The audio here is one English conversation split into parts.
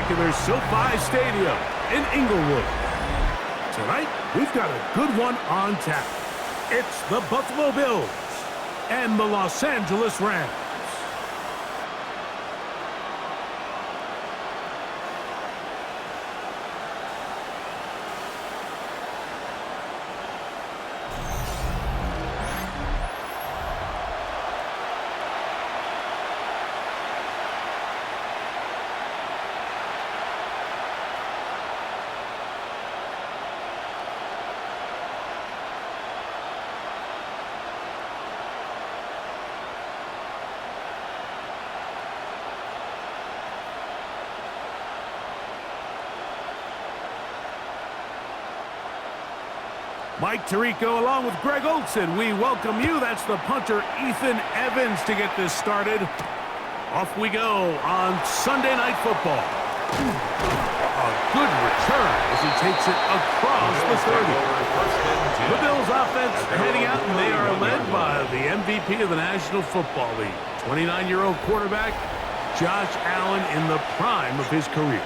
spectacular SoFi Stadium in Inglewood. Tonight, we've got a good one on tap. It's the Buffalo Bills and the Los Angeles Rams. Mike Tirico along with Greg Olson. We welcome you. That's the punter, Ethan Evans, to get this started. Off we go on Sunday Night Football. A good return as he takes it across the 30. The Bills offense heading out, and they are led by the MVP of the National Football League, 29-year-old quarterback Josh Allen in the prime of his career.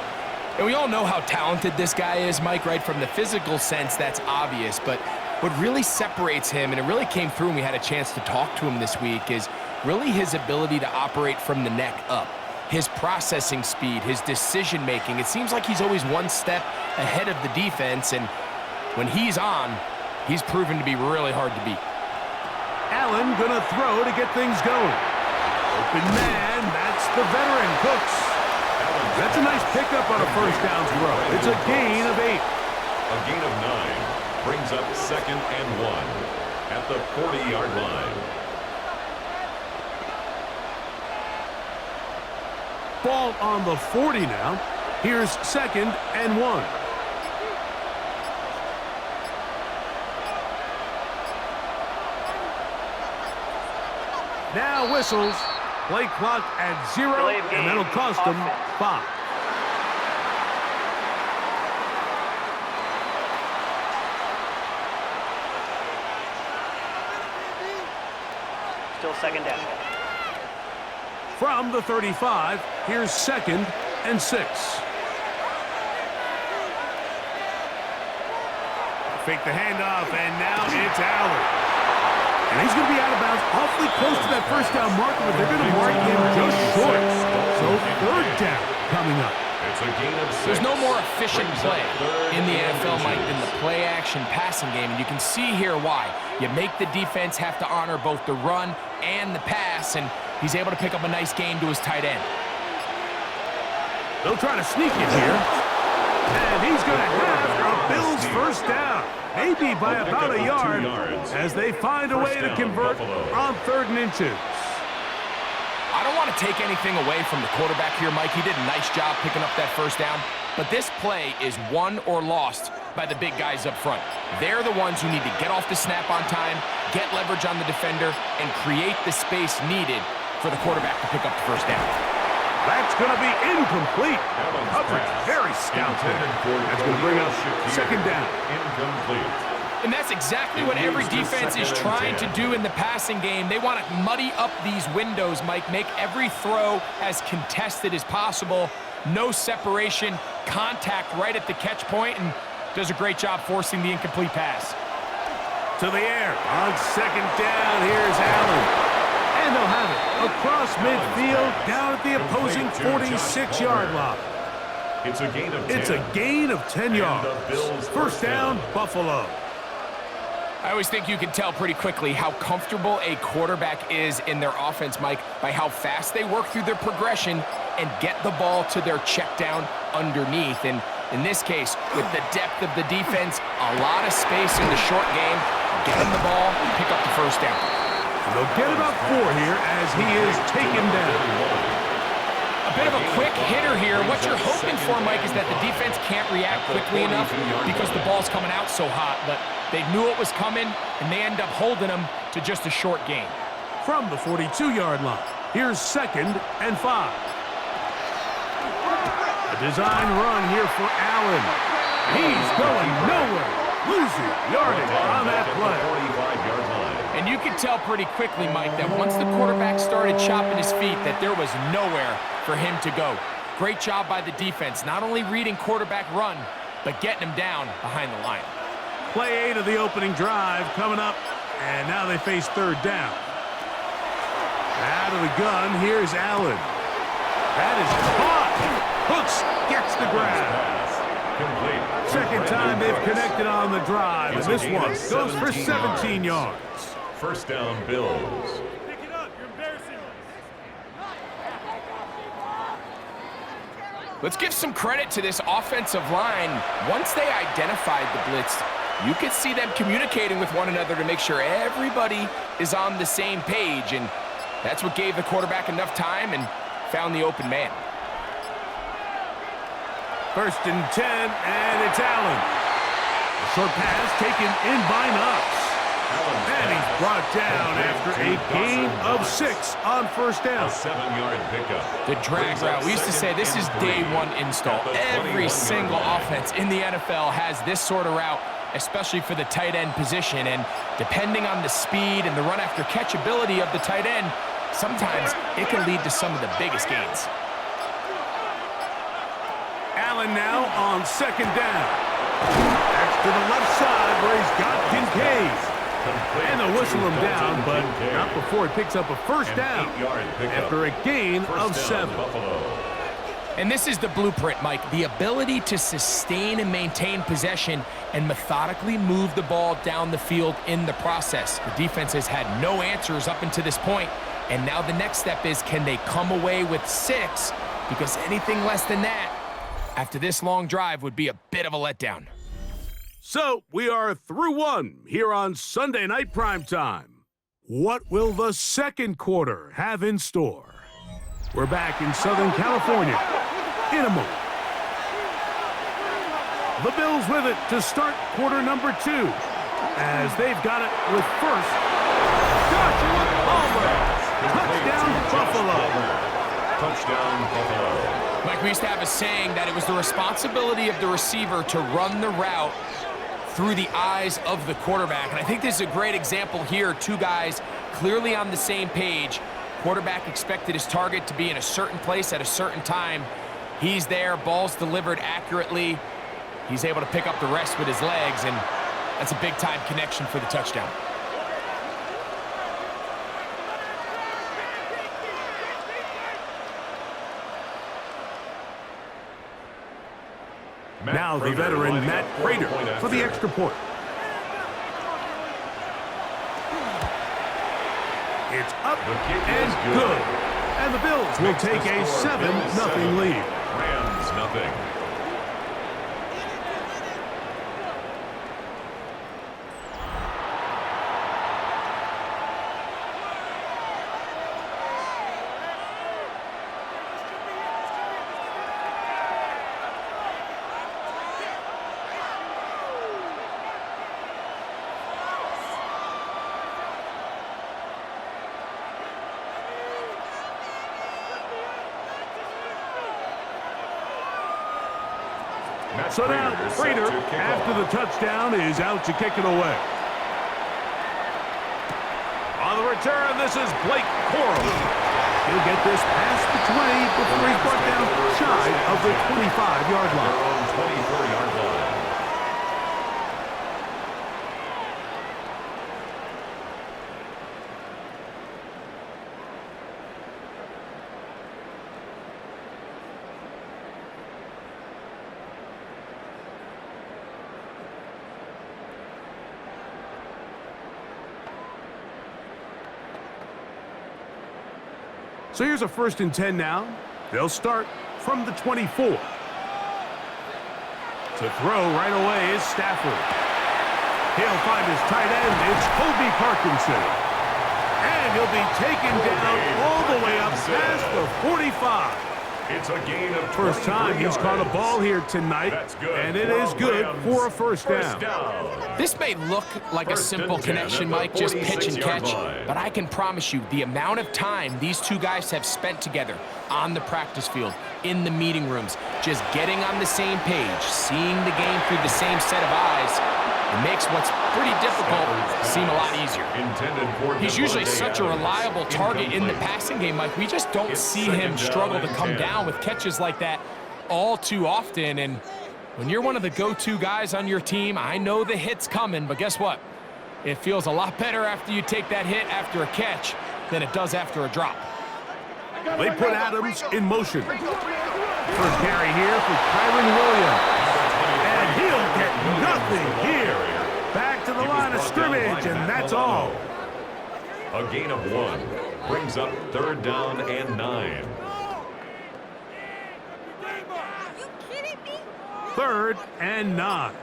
And we all know how talented this guy is, Mike, right? From the physical sense, that's obvious. But what really separates him, and it really came through when we had a chance to talk to him this week, is really his ability to operate from the neck up. His processing speed, his decision-making. It seems like he's always one step ahead of the defense, and when he's on, he's proven to be really hard to beat. Allen gonna throw to get things going. Open man, that's the veteran, Cooks. That's a nice pickup on a first down throw. It's a gain of 8. A gain of 9 brings up 2nd and 1 at the 40-yard line. Ball on the 40 now. Here's 2nd and 1. Now whistles. Play clock at 0, and that'll cost them 5. Still 2nd down. From the 35, here's 2nd and 6. Fake the handoff, and now it's Allen. And he's going to be out of bounds awfully close to that first down marker, but they're going to mark him just short. So 3rd down coming up. It's a gain of 6. There's no more efficient play in the NFL, Mike, than the play-action passing game, and you can see here why. You make the defense have to honor both the run and the pass, and he's able to pick up a nice gain to his tight end. They'll try to sneak it here. And he's going to have a Bills first down. Maybe by about a yard as they find a way to convert on 3rd and inches. I don't want to take anything away from the quarterback here, Mike. He did a nice job picking up that first down. But this play is won or lost by the big guys up front. They're the ones who need to get off the snap on time, get leverage on the defender, and create the space needed for the quarterback to pick up the first down. That's going to be incomplete. Coverage very stout there. That's going to bring up 2nd down. Incomplete. And that's exactly what every defense is trying to do in the passing game. They want to muddy up these windows, Mike, make every throw as contested as possible. No separation, contact right at the catch point, and does a great job forcing the incomplete pass. To the air on 2nd down. Here's Allen. And they'll have it across midfield down at the opposing 46-yard line. It's a gain of 10. It's a gain of 10 yards. First down, Buffalo. I always think you can tell pretty quickly how comfortable a quarterback is in their offense, Mike, by how fast they work through their progression and get the ball to their check down underneath. And in this case, with the depth of the defense, a lot of space in the short game, get him the ball and pick up the first down. And they'll get about 4 here as he is taken down. A bit of a quick hitter here. What you're hoping for, Mike, is that the defense can't react quickly enough because the ball's coming out so hot. But they knew it was coming, and they end up holding them to just a short gain. From the 42-yard line, here's 2nd and 5. A design run here for Allen. He's going nowhere. Losing yardage on that play. And you can tell pretty quickly, Mike, that once the quarterback started chopping his feet, that there was nowhere for him to go. Great job by the defense, not only reading quarterback run, but getting him down behind the line. Play 8 of the opening drive coming up, and now they face third down. Out of the gun, here's Allen. That is caught. Hooks gets the grab. Second time they've connected on the drive, and this one goes for 17 yards. First down, Bills. Pick it up. You're embarrassing us. Let's give some credit to this offensive line. Once they identified the blitz, you could see them communicating with one another to make sure everybody is on the same page, and that's what gave the quarterback enough time and found the open man. First and 10, and it's Allen. A short pass taken in by Knox. And he's brought down after a gain of 6 on first down. A 7-yard pickup. The drag route. We used to say this is day one install. Every single offense in the NFL has this sort of route, especially for the tight end position. And depending on the speed and the run after catch ability of the tight end, sometimes it can lead to some of the biggest gains. Allen now on second down. That's to the left side where he's got Kincaid. And they'll whistle him down, but not before he picks up a first down after a gain of 7. And this is the blueprint, Mike. The ability to sustain and maintain possession and methodically move the ball down the field in the process. The defense has had no answers up until this point, and now the next step is, can they come away with 6? Because anything less than that after this long drive would be a bit of a letdown. So we are through one here on Sunday Night Primetime. What will the second quarter have in store? We're back in Southern California in a moment. The Bills with it to start quarter number 2, as they've got it with first. Joshua Palmer, touchdown Buffalo. Touchdown Buffalo. Mike, we used to have a saying that it was the responsibility of the receiver to run the route through the eyes of the quarterback. And I think this is a great example here. Two guys clearly on the same page. Quarterback expected his target to be in a certain place at a certain time. He's there, ball's delivered accurately. He's able to pick up the rest with his legs, and that's a big-time connection for the touchdown. Now the veteran Matt Prater for the extra point. It's up and good. And the Bills will take a 7-0 lead. Rams nothing. So now Prater, after the touchdown, is out to kick it away. On the return, this is Blake Corum. He'll get this past the 20 before he's brought down shy of the 25-yard line. 24-yard line. So here's a 1st and 10 now. They'll start from the 24. To throw right away is Stafford. He'll find his tight end. It's Kobe Parkinson. And he'll be taken down all the way up past the 45. It's a gain of First time he's caught a ball here tonight, and it is good for a first down. This may look like a simple connection, Mike, just pitch and catch, but I can promise you the amount of time these two guys have spent together on the practice field, in the meeting rooms, just getting on the same page, seeing the game through the same set of eyes, It makes what's pretty difficult seem a lot easier. He's usually such a reliable target in the passing game, Mike. We just don't see him struggle to come down with catches like that all too often. And when you're one of the go-to guys on your team, I know the hit's coming, but guess what? It feels a lot better after you take that hit after a catch than it does after a drop. They put Adams in motion. First carry here for Kyron Williams. And he'll get nothing here. Back to the line of scrimmage, and that's all. A gain of 1 brings up 3rd down and 9. 3rd and 9.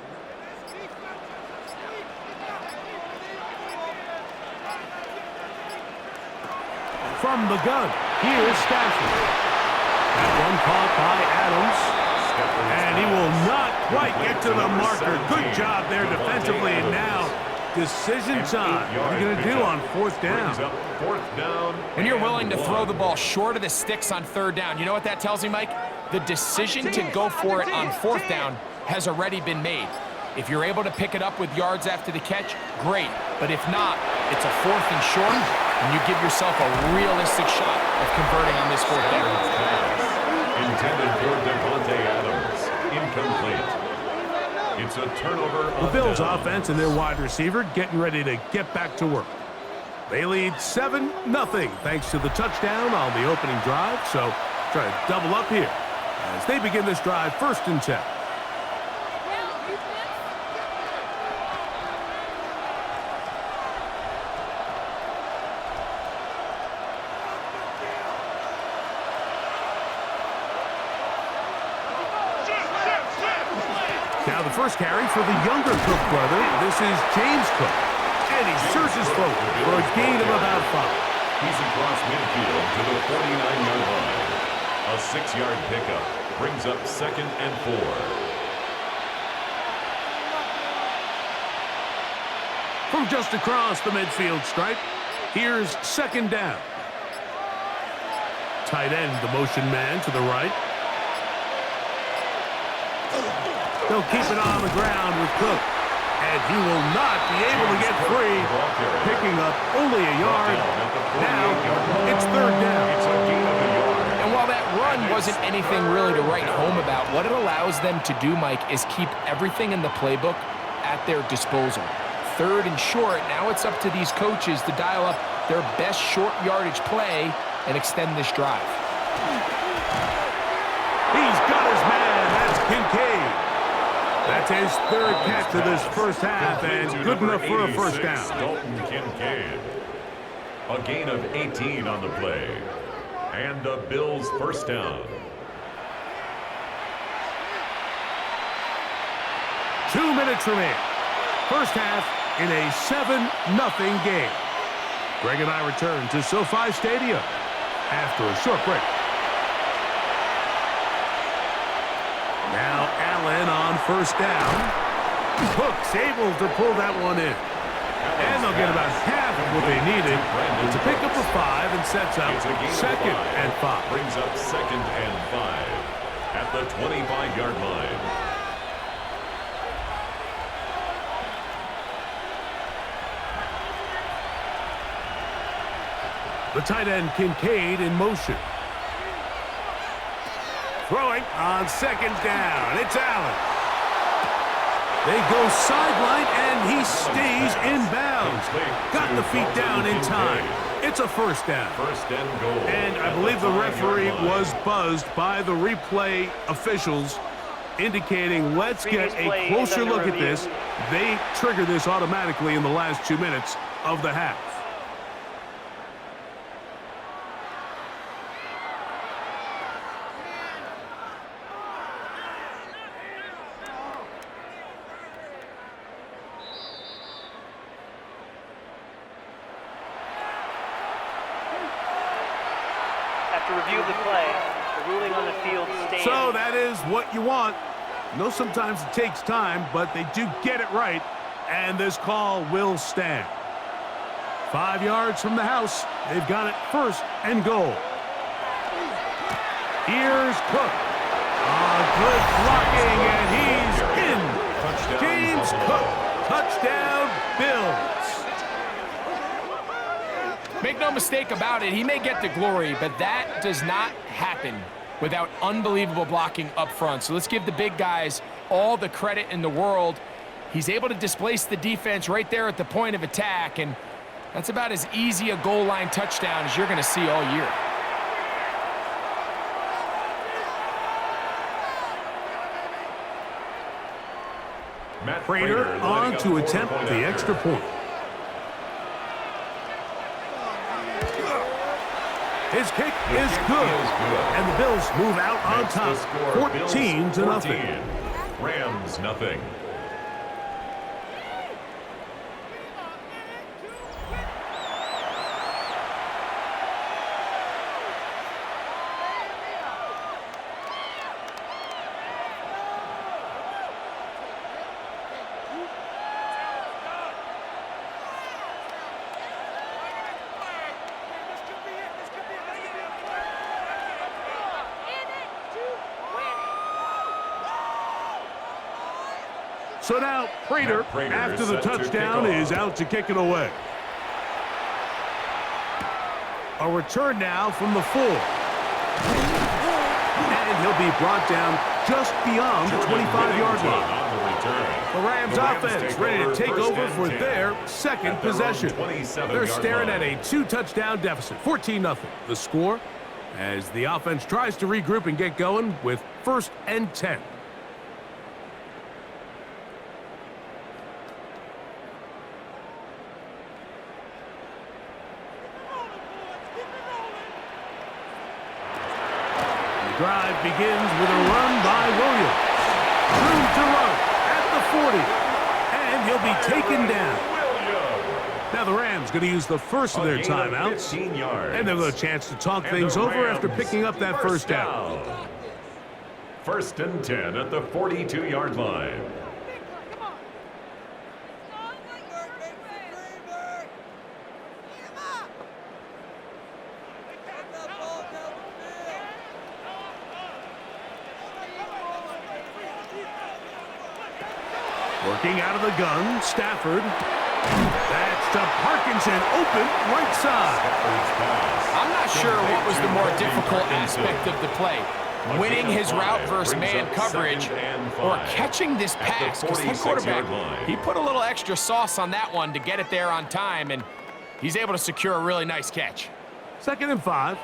From the gun, here's Stafford. That one caught by Adams. And he will not quite get to the marker. Good job there defensively. And now, decision time. What are you going to do on 4th down? When you're willing to throw the ball short of the sticks on 3rd down, you know what that tells me, Mike? The decision to go for it on 4th down has already been made. If you're able to pick it up with yards after the catch, great. But if not, it's a 4th and short, and you give yourself a realistic shot of converting on this 4th down. Intended for Devontae Adams. Incomplete. It's a turnover. The Bills offense and their wide receiver getting ready to get back to work. They lead 7-0 thanks to the touchdown on the opening drive. So try to double up here as they begin this drive 1st and 10. Now the first carry for the younger Cook brother. This is James Cook. And he searches forward for a gain of about 5. He's across midfield to the 49-yard line. A 6-yard pickup brings up 2nd and 4. From just across the midfield stripe, here's 2nd down. Tight end, the motion man to the right. They'll keep it on the ground with Cook. And he will not be able to get free, picking up only a yard. Now it's 3rd down. And while that run wasn't anything really to write home about, what it allows them to do, Mike, is keep everything in the playbook at their disposal. 3rd and short, now it's up to these coaches to dial up their best short yardage play and extend this drive. He's got his man. That's Kincaid. That's his 3rd catch of this first half, and good enough for a 1st down. Dalton Kincaid. A gain of 18 on the play. And the Bills' 1st down. 2 minutes remain. First half in a 7-0 game. Greg and I return to SoFi Stadium after a short break. Now Allen on 1st down. Cook's able to pull that one in. And they'll get about half of what they needed. It's a pickup of 5 and sets up 2nd and 5. Brings up 2nd and 5 at the 25-yard line. The tight end Kincaid in motion. Throwing on 2nd down. It's Allen. They go sideline, and he stays in bounds. Got the feet down in time. It's a 1st down. 1st and goal. And I believe the referee was buzzed by the replay officials, indicating let's get a closer look at this. They trigger this automatically in the last 2 minutes of the half. To review the play, the ruling on the field stands. So that is what you want. I know sometimes it takes time, but they do get it right, and this call will stand. 5 yards from the house. They've got it 1st and goal. Here's Cook. Good blocking, and he's in. James Cook Touchdown, Bills. Make no mistake about it, he may get the glory, but that does not happen without unbelievable blocking up front. So let's give the big guys all the credit in the world. He's able to displace the defense right there at the point of attack, and that's about as easy a goal line touchdown as you're going to see all year. Prater on to attempt the extra point. His kick is good, and the Bills move out on top, 14-0. Rams nothing. So now Prater, after the touchdown, is out to kick it away. A return now from the 4. And he'll be brought down just beyond the 25-yard line. The Rams offense ready to take over for their second possession. They're staring at a 2-touchdown deficit, 14-0. The score as the offense tries to regroup and get going with 1st and 10. Drive begins with a run by Williams. Room to run at the 40, and he'll be taken down. Now the Rams going to use the first of their timeouts, and they'll have a chance to talk things over after picking up that first down. 1st and 10 at the 42-yard line. Working out of the gun, Stafford. That's to Parkinson, open right side. I'm not sure what was the more difficult aspect of the play. Winning his route versus man coverage or catching this pass. Because that quarterback, he put a little extra sauce on that one to get it there on time, and he's able to secure a really nice catch. 2nd and 5.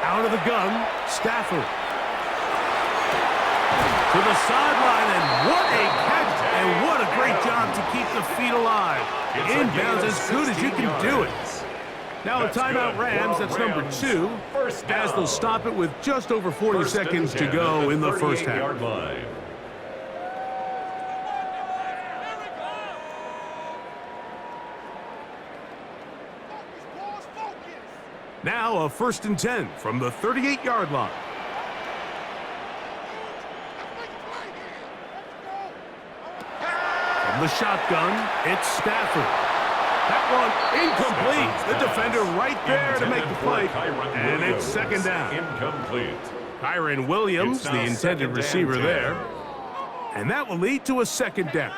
Out of the gun, Stafford. To the sideline, and what a catch, and what a great job to keep the feet alive. Inbounds as good as you can do it. Now a timeout Rams, that's number 2, as they'll stop it with just over 40 seconds to go in the first half. Now a 1st and 10 from the 38-yard line. From the shotgun, it's Stafford. That one incomplete. The defender right there to make the play. And it's 2nd down. Incomplete. Kyron Williams, the intended receiver there. And that will lead to a 2nd down.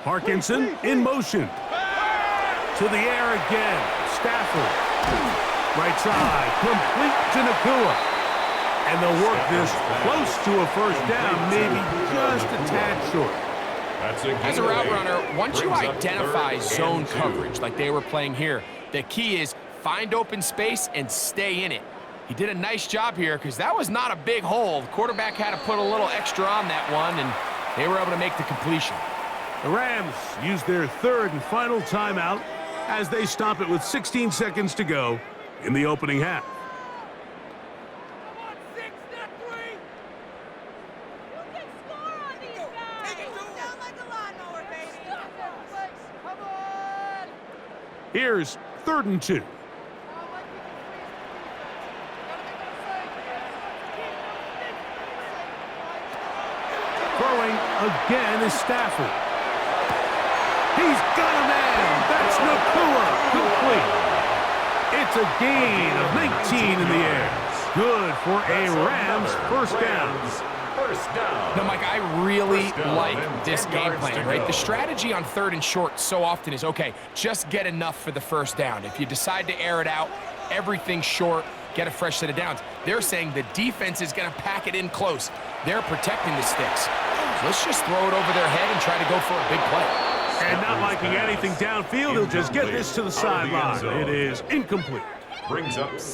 Parkinson in motion. To the air again. Stafford. Right side. Complete to Nakua. And they'll work this close to a 1st down, maybe just a tad short. As a route runner, once you identify zone coverage like they were playing here, the key is find open space and stay in it. He did a nice job here because that was not a big hole. The quarterback had to put a little extra on that one, and they were able to make the completion. The Rams use their 3rd and final timeout as they stop it with 16 seconds to go in the opening half. Here's 3rd and 2. Throwing again is Stafford. He's got a man. That's Nakua. Complete. It's a gain of 19 in the air. Good for a Rams first down. Now, Mike, I really like this game plan, right? The strategy on 3rd and short so often is, okay, just get enough for the first down. If you decide to air it out, everything's short, get a fresh set of downs. They're saying the defense is going to pack it in close. They're protecting the sticks. So let's just throw it over their head and try to go for a big play. And not liking anything downfield, he'll just get this to the sideline. It is incomplete.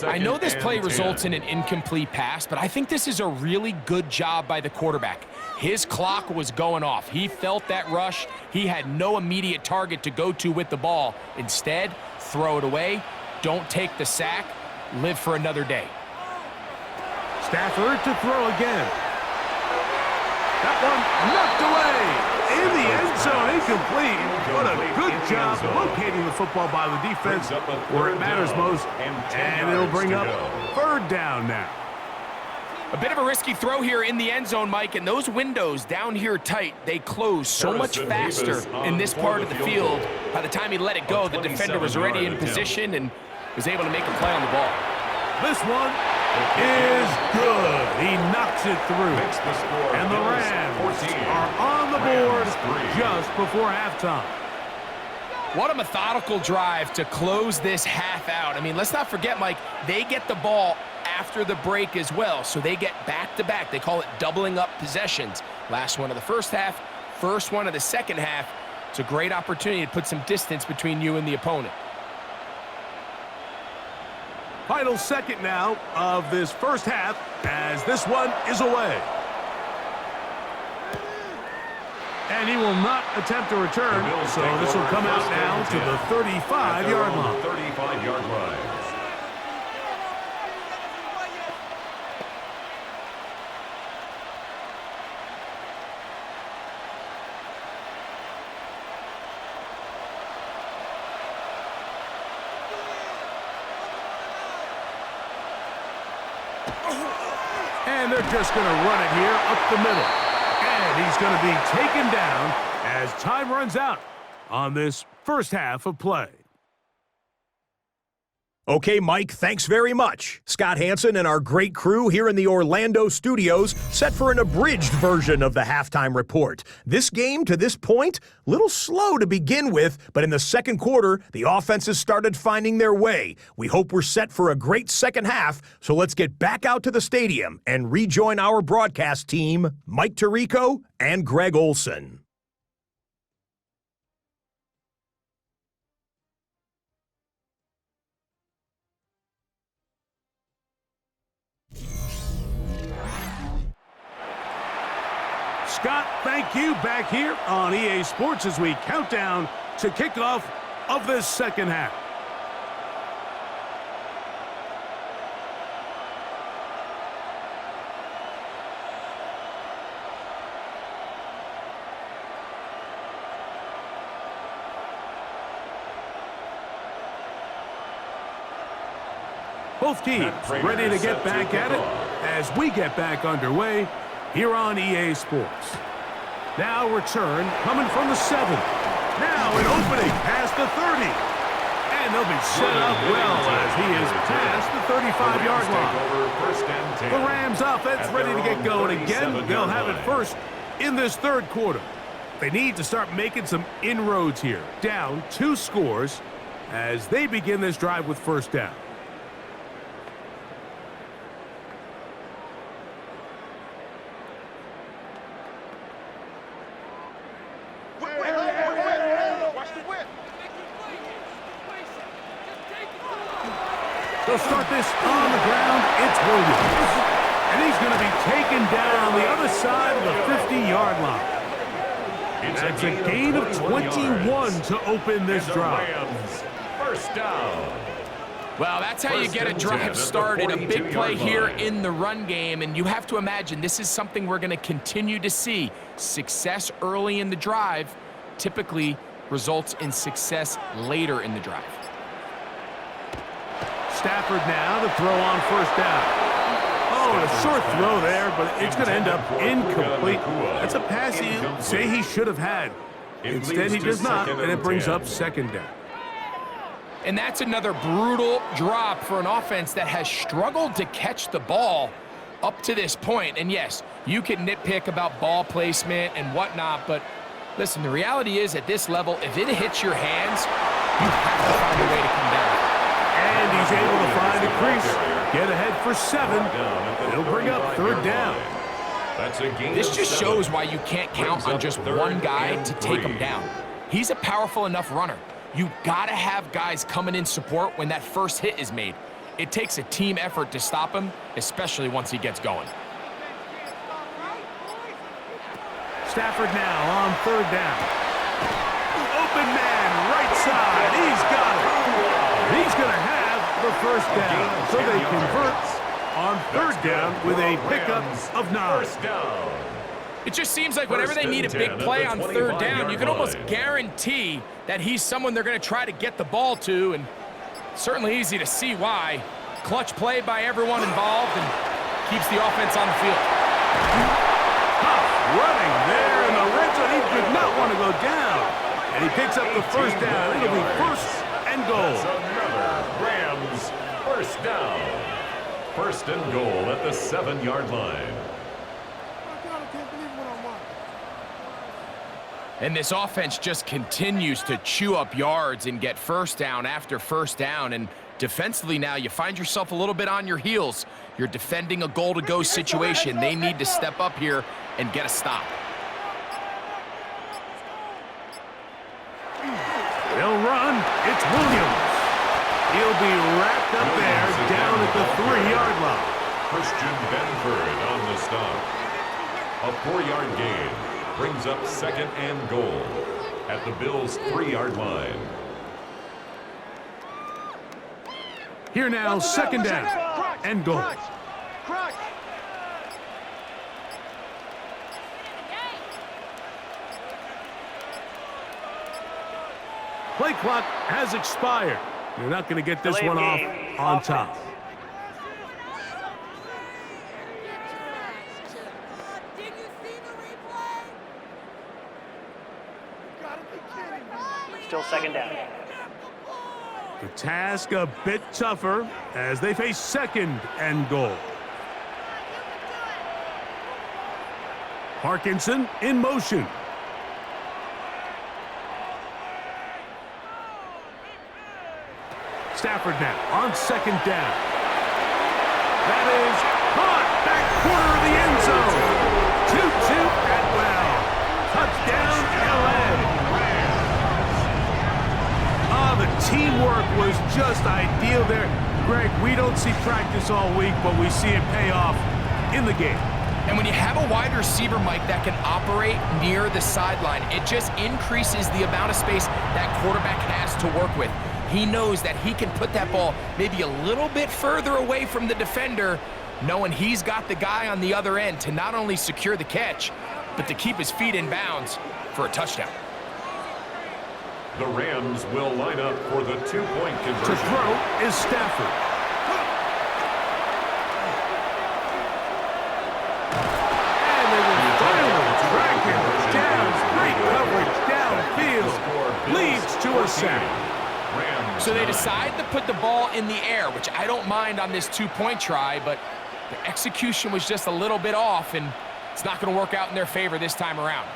I know this play results in an incomplete pass, but I think this is a really good job by the quarterback. His clock was going off. He felt that rush. He had no immediate target to go to with the ball. Instead, throw it away. Don't take the sack. Live for another day. Stafford to throw again. That one knocked away. In the end zone, incomplete. What a good job locating the football by the defense where it matters most. And it'll bring up 3rd down now. A bit of a risky throw here in the end zone, Mike, and those windows down here tight, they close so much faster in this part of the field. By the time he let it go, the defender was already in position and was able to make a play on the ball. This one is good. He knocks it through. And the Rams are on the board just before halftime. What a methodical drive to close this half out. I mean, let's not forget, Mike, they get the ball after the break as well, so they get back-to-back. They call it doubling up possessions. Last one of the first half, first one of the second half. It's a great opportunity to put some distance between you and the opponent. Final second now of this first half as this one is away. And he will not attempt a return, so this will come out now to the 35-yard line. 35-yard line. And they're just going to run it here up the middle. And he's going to be taken down as time runs out on this first half of play. Okay, Mike, thanks very much. Scott Hansen and our great crew here in the Orlando studios set for an abridged version of the halftime report. This game, to this point, a little slow to begin with, but in the second quarter, the offenses started finding their way. We hope we're set for a great second half, so let's get back out to the stadium and rejoin our broadcast team, Mike Tirico and Greg Olson. Scott, thank you. Back here on EA Sports as we count down to kickoff of this second half. Both teams ready to get back at it as we get back underway here on EA Sports. Now return coming from the 7. Now an opening past the 30. And they'll be set up well as he is past the 35-yard line. The Rams offense ready to get going again. They'll have it first in this third quarter. They need to start making some inroads here. Down 2 scores as they begin this drive with first down. They'll start this on the ground. It's Williams. And he's going to be taken down the other side of the 50-yard line. That's a gain of 21 to open this drive. First down. Well, that's how you get a drive started. A big play here in the run game, and you have to imagine this is something we're going to continue to see. Success early in the drive typically results in success later in the drive. Stafford now to throw on first down. Oh, a short throw there, but it's going to end up incomplete. That's a pass he'll say he should have had. Instead, he does not, and it brings up second down. And that's another brutal drop for an offense that has struggled to catch the ball up to this point. And yes, you can nitpick about ball placement and whatnot, but listen, the reality is at this level, if it hits your hands, you have to find a way to come down. And he's able to find a crease, get ahead for 7. It'll bring up third down. This just shows why you can't count on just one guy to take him down. He's a powerful enough runner. You gotta have guys coming in support when that first hit is made. It takes a team effort to stop him, especially once he gets going. Stafford now on third down. Open man, right side. He's got it. He's going to have the first down. So they convert on third down with a pickup of 9. It just seems like whenever they need a big play on third down, you can almost guarantee that he's someone they're going to try to get the ball to, and certainly easy to see why. Clutch play by everyone involved and keeps the offense on the field. Running there in the red zone. He did not want to go down. And he picks up the first down. It'll be first and goal. Another Rams first down. First and goal at the 7-yard line. And this offense just continues to chew up yards and get first down after first down. And defensively now, you find yourself a little bit on your heels. You're defending a goal-to-go situation. They need to step up here and get a stop. They'll run. It's Williams. He'll be wrapped up there down at the 3-yard line. Christian Benford on the stop. A 4-yard gain brings up second and goal at the Bills' 3-yard line. Here now, second down and goal. Play clock has expired. You're not going to get this one off on top. Still second down. The task a bit tougher as they face second and goal. Parkinson in motion. Stafford now on second down. That is caught back corner of the end zone. 2-2 at well. Touchdown, LA. The teamwork was just ideal there. Greg, we don't see practice all week, but we see it pay off in the game. And when you have a wide receiver, Mike, that can operate near the sideline, it just increases the amount of space that quarterback has to work with. He knows that he can put that ball maybe a little bit further away from the defender, knowing he's got the guy on the other end to not only secure the catch, but to keep his feet in bounds for a touchdown. The Rams will line up for the 2-point conversion. To throw is Stafford. And they will finally track him down. Great coverage downfield. Leads to a sack. So they decide to put the ball in the air, which I don't mind on this 2-point try, but the execution was just a little bit off, and it's not going to work out in their favor this time around.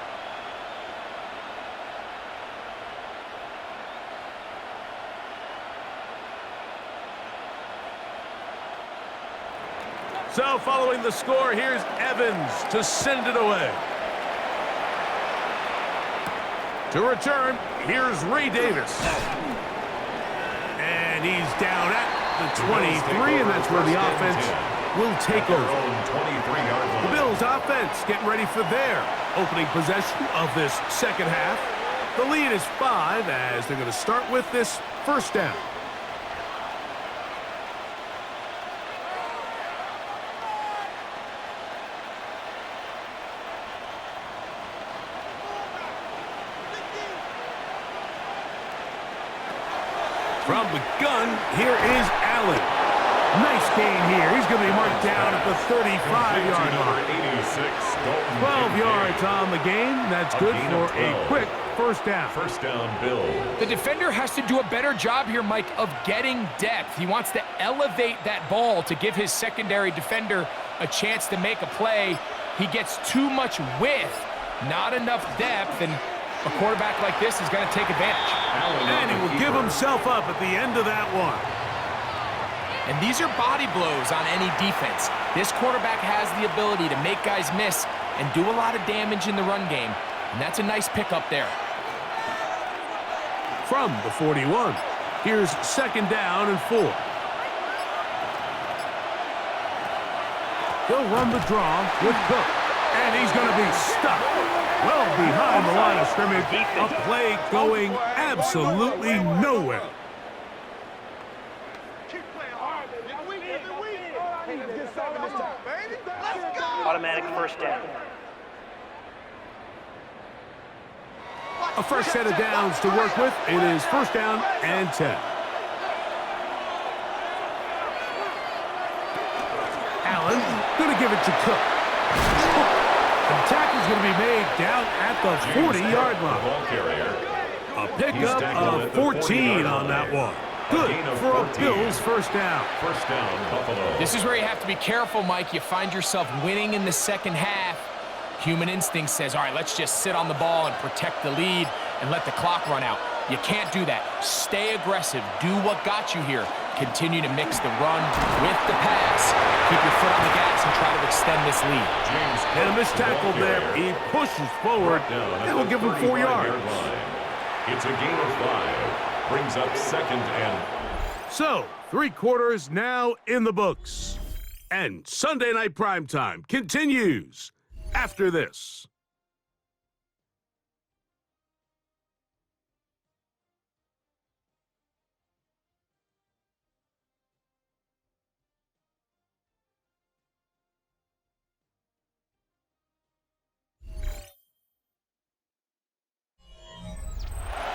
So following the score, here's Evans to send it away. To return, here's Ray Davis. And he's down at the 23, and that's where the offense will take over. The Bills offense getting ready for their opening possession of this second half. The lead is 5 as they're going to start with this first down. From the gun, here is Allen. Nice gain here. He's going to be marked down at the 35-yard line. 12 yards on the game. That's good for a quick first down. First down, Bill. The defender has to do a better job here, Mike, of getting depth. He wants to elevate that ball to give his secondary defender a chance to make a play. He gets too much width, not enough depth, and a quarterback like this is going to take advantage. And he will give himself up at the end of that one. And these are body blows on any defense. This quarterback has the ability to make guys miss and do a lot of damage in the run game. And that's a nice pickup there. From the 41, here's second down and 4. He'll run the draw with Cook. And he's going to be stuck well behind the line of scrimmage. A play going absolutely nowhere. Automatic first down. A fresh set of downs to work with. It is first down and 10. Allen going to give it to Cook. The tackle's going to be made down at the 40-yard line. A pickup of 14 on that one. Good for a Bills first down. First down, Buffalo. This is where you have to be careful, Mike. You find yourself winning in the second half. Human instinct says, all right, let's just sit on the ball and protect the lead and let the clock run out. You can't do that. Stay aggressive. Do what got you here. Continue to mix the run with the pass. Keep your foot on the gas and try to extend this lead. And a missed tackle there. He pushes forward. That will give him 4 yards. It's a gain of 5. Brings up second and... So, 3 quarters now in the books. And Sunday Night Primetime continues after this.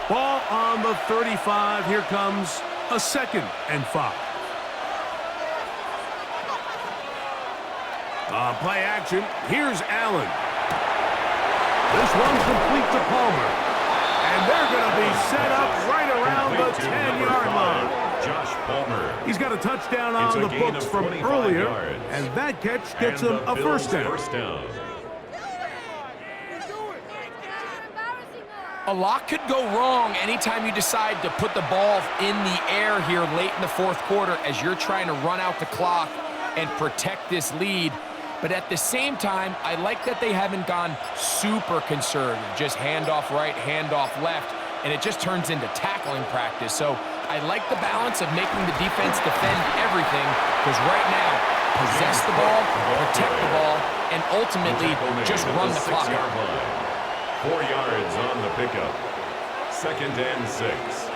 Ball on the 35. Here comes a second and 5. On play action, here's Allen. This one's complete to Palmer. And they're going to be set up right around the 10-yard line. Josh Palmer. He's got a touchdown on the books from earlier, and that catch gets him a first down. A lot could go wrong anytime you decide to put the ball in the air here late in the fourth quarter as you're trying to run out the clock and protect this lead. But at the same time, I like that they haven't gone super conservative, just handoff right, handoff left, and it just turns into tackling practice. So I like the balance of making the defense defend everything, because right now, possess the ball, protect the ball, and ultimately just run the clock out. 4 yards on the pickup. Second and 6.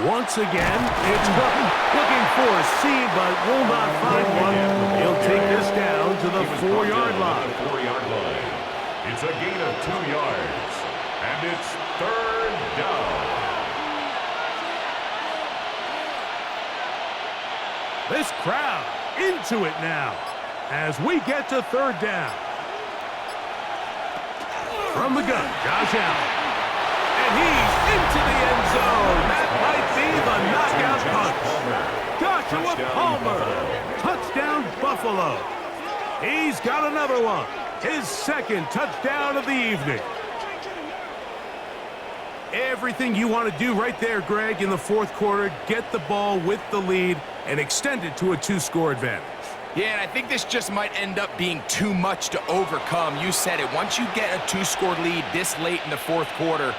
Once again, it's Cook looking for a seam, but will not find one. He'll take this down to the 4-yard line. It's a gain of 2 yards, and it's third down. This crowd into it now as we get to third down. From the gun, Josh Allen. And he's into the end zone. That might be the knockout punch. Joshua Palmer. Touchdown, Buffalo. He's got another one. His second touchdown of the evening. Everything you want to do right there, Greg, in the fourth quarter. Get the ball with the lead and extend it to a 2-score advantage. Yeah, and I think this just might end up being too much to overcome. You said it. Once you get a 2-score lead this late in the fourth quarter,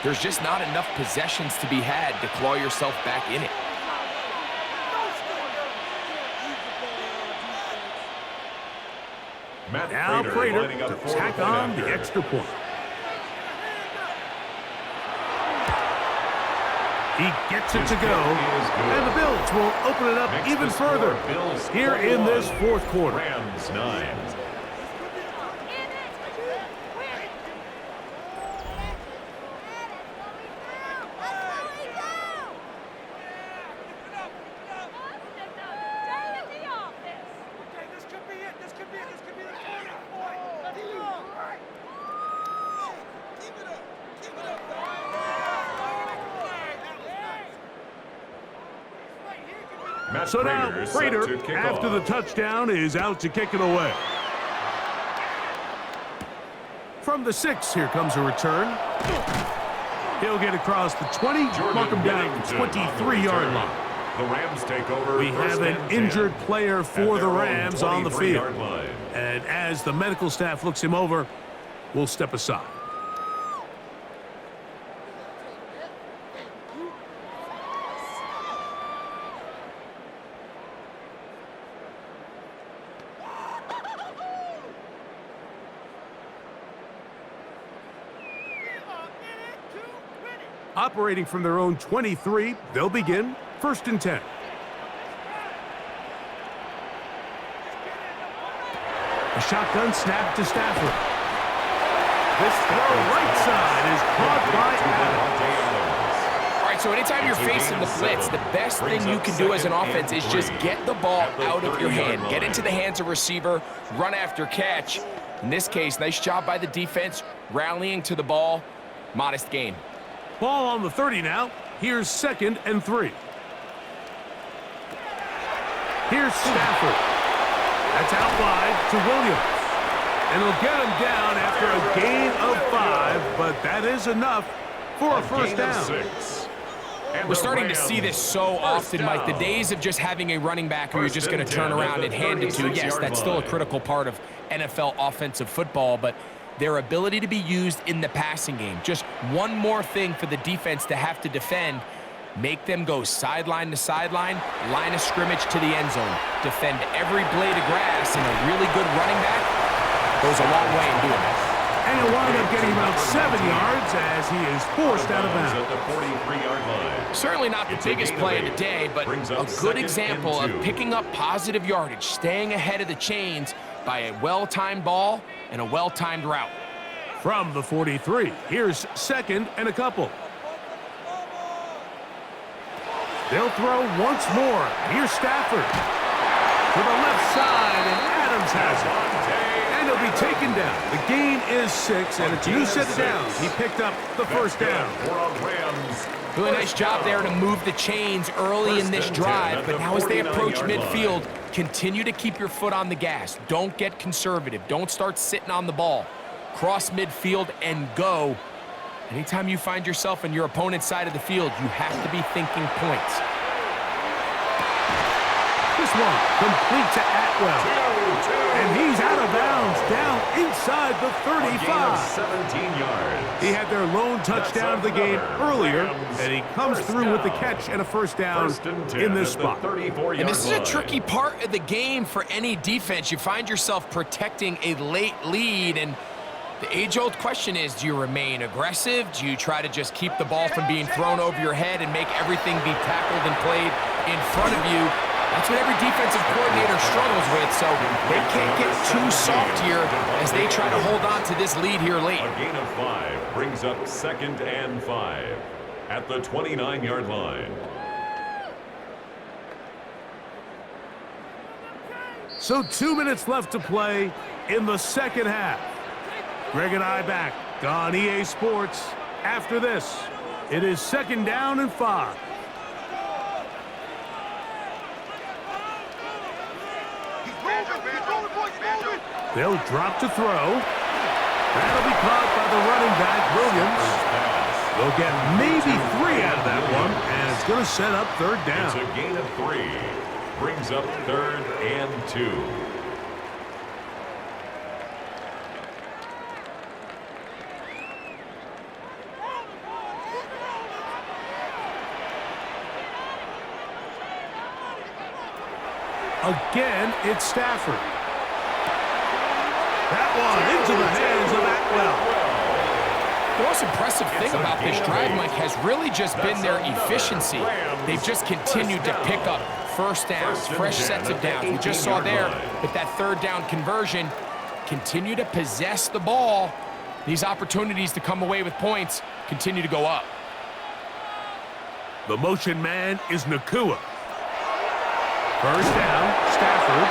there's just not enough possessions to be had to claw yourself back in it. Now Prater to tack on the extra point. He gets it to go, and the Bills will open it up even further here in this fourth quarter. Rams 9. So now, Prater, after the touchdown, is out to kick it away. From the 6, here comes a return. He'll get across the 20, mark him down the 23-yard line. The Rams take over. We have an injured player for the Rams on the field. And as the medical staff looks him over, we'll step aside. Operating from their own 23, they'll begin 1st and 10. A shotgun snap to Stafford. This throw right side is caught by Adams. All right, so anytime you're facing the blitz, the best thing you can do as an offense is just get the ball out of your hand. Get into the hands of receiver, run after catch. In this case, nice job by the defense, rallying to the ball. Modest gain. Ball on the 30 now. Here's 2nd and 3. Here's Stafford. That's out wide to Williams. And he'll get him down after a gain of 5, but that is enough for a first down. 6. We're starting to see this so often, Mike. The days of just having a running back who you're just going to turn around and hand it to, yes, that's still a critical part of NFL offensive football, but their ability to be used in the passing game. Just one more thing for the defense to have to defend. Make them go sideline to sideline, line of scrimmage to the end zone. Defend every blade of grass, and a really good running back goes a long way in doing that. And he'll wind up getting about 7 yards as he is forced out of bounds. At the 43-yard line. Certainly not the biggest play of the day, but a good example of picking up positive yardage, staying ahead of the chains by a well-timed ball and a well-timed route. From the 43, here's 2nd and a couple. They'll throw once more. Here's Stafford. To the left side, and Adams has it. And he'll be taken down. The gain is 6, and it's a new set of downs. He picked up the first down. Really nice job there to move the chains early in this drive, but now as they approach midfield, continue to keep your foot on the gas. Don't get conservative. Don't start sitting on the ball. Cross midfield and go. Anytime you find yourself on your opponent's side of the field, you have to be thinking points. This one complete to Atwell. And he's out of bounds, down inside the 35. 17 yards. He had their lone touchdown of the game earlier, and he comes through with the catch and a first down in this spot. And this is a tricky part of the game for any defense. You find yourself protecting a late lead, and the age-old question is, do you remain aggressive? Do you try to just keep the ball from being thrown over your head and make everything be tackled and played in front of you? That's what every defensive coordinator struggles with, so they can't get too soft here as they try to hold on to this lead here late. A gain of 5 brings up 2nd and 5 at the 29-yard line. So 2 minutes left to play in the second half. Greg and I back on EA Sports. After this, it is 2nd down and 5. They'll drop to throw. That'll be caught by the running back, Williams. They'll get maybe 3 out of that one, and it's going to set up 3rd down. It's a gain of 3. Brings up 3rd and 2. Again, it's Stafford. That one into the hands of Atwell. The most impressive thing about this drive, Mike, has really just been their efficiency. They've just continued to pick up first downs, fresh sets of downs. We just saw there with that third down conversion, continue to possess the ball. These opportunities to come away with points continue to go up. The motion man is Nakua. First down, Stafford.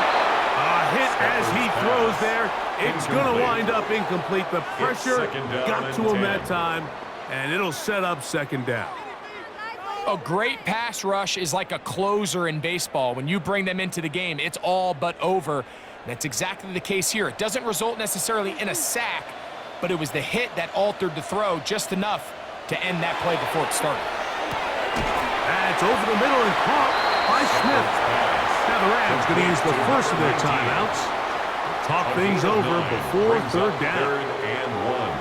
A hit as he throws there. It's going to wind up incomplete. The pressure got to him that time, and it'll set up second down. A great pass rush is like a closer in baseball. When you bring them into the game, it's all but over. That's exactly the case here. It doesn't result necessarily in a sack, but it was the hit that altered the throw just enough to end that play before it started. That's over the middle and caught by Smith. Now the Rams going to use the first of their timeouts. Talk things over before third down. Third and 1.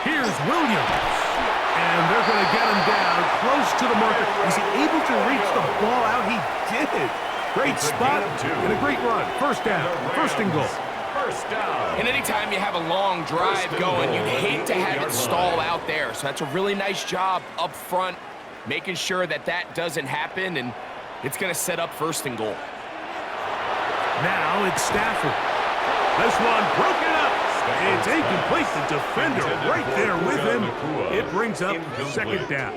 Here's Williams. And they're going to get him down close to the marker. Was he able to reach the ball out? He did. Great spot and a great run. First down, first and goal. First down. And anytime you have a long drive going, you'd hate to have it stall out there. So that's a really nice job up front, making sure that that doesn't happen, and it's going to set up first and goal. Now it's Stafford. This one broken up. It's incomplete. The defender right there with him. It brings up second down.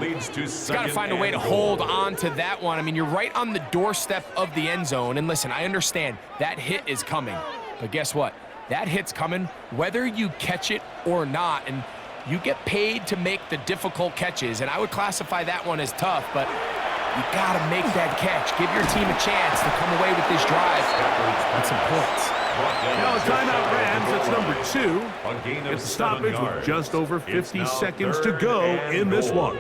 Leads to He's got to find a way to hold on to that one. I mean, you're right on the doorstep of the end zone. And listen, I understand that hit is coming. But guess what? That hit's coming whether you catch it or not. And you get paid to make the difficult catches. And I would classify that one as tough, but you got to make that catch. Give your team a chance to come away with this drive and some points. Now a timeout Rams, it's number 2. It's a stoppage with just over 50 seconds to go in this one.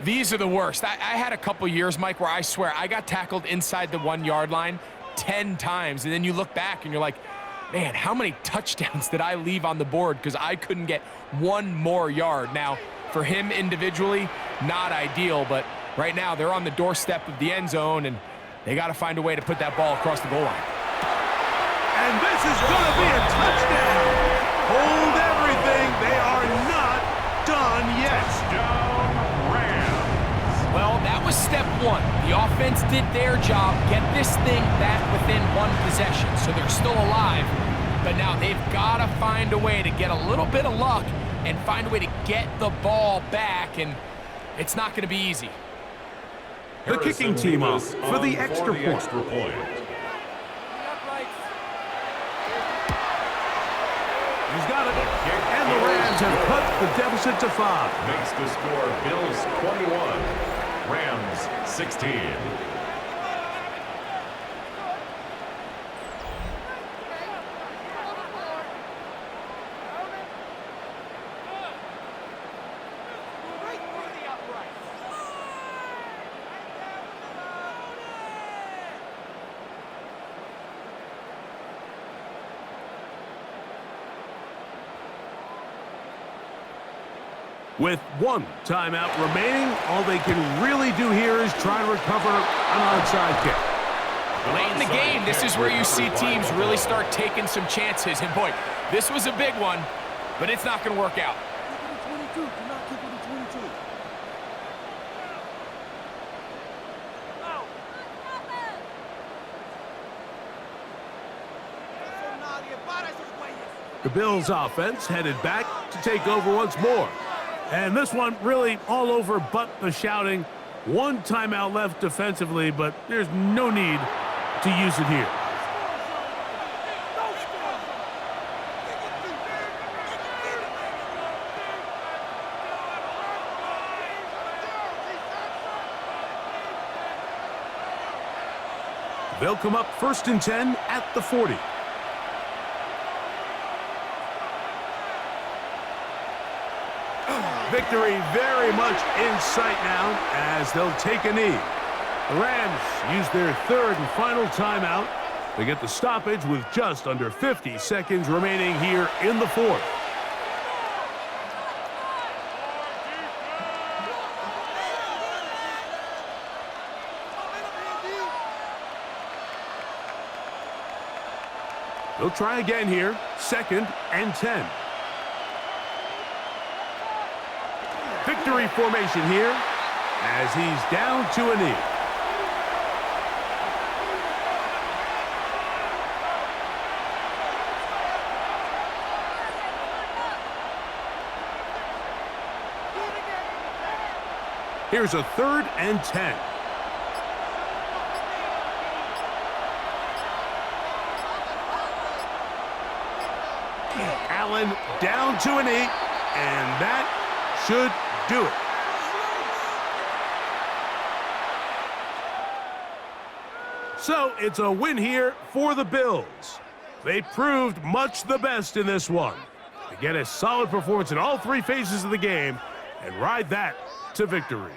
These are the worst. I had a couple years, Mike, where I swear I got tackled inside the 1-yard line 10 times. And then you look back and you're like, man, how many touchdowns did I leave on the board because I couldn't get one more yard? Now, for him individually, not ideal, but right now they're on the doorstep of the end zone, and they got to find a way to put that ball across the goal line. And this is going to be a touchdown. Hold everything. They are not done yet. Touchdown, Rams. Well, that was step one. The offense did their job, get this thing back within one possession, so they're still alive. But now they've got to find a way to get a little bit of luck and find a way to get the ball back, and it's not going to be easy. The kicking team up for the extra point. He's got it. And the Rams have cut the deficit to 5. Makes the score Bills 21, Rams 16. With one timeout remaining, all they can really do here is try to recover an onside kick. Late in the game, this is where you see teams really start taking some chances. And boy, this was a big one, but it's not going to work out. The Bills offense headed back to take over once more. And this one really all over but the shouting. One timeout left defensively, but there's no need to use it here. They'll come up 1st and 10 at the 40. Victory very much in sight now as they'll take a knee. The Rams use their 3rd and final timeout They get the stoppage with just under 50 seconds remaining here in the fourth. They'll try again here, 2nd and 10. Victory formation here as he's down to a knee. Here's a 3rd and 10. Allen down to a knee, and that should do it. So it's a win here for the Bills. They proved much the best in this one. They get a solid performance in all 3 phases of the game and ride that to victory.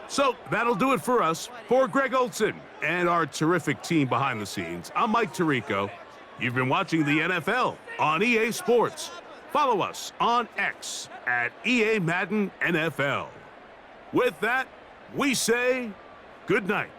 So that'll do it for us. For Greg Olson and our terrific team behind the scenes, I'm Mike Tirico. You've been watching the NFL on EA Sports. Follow us on X at EA Madden NFL. With that, we say good night.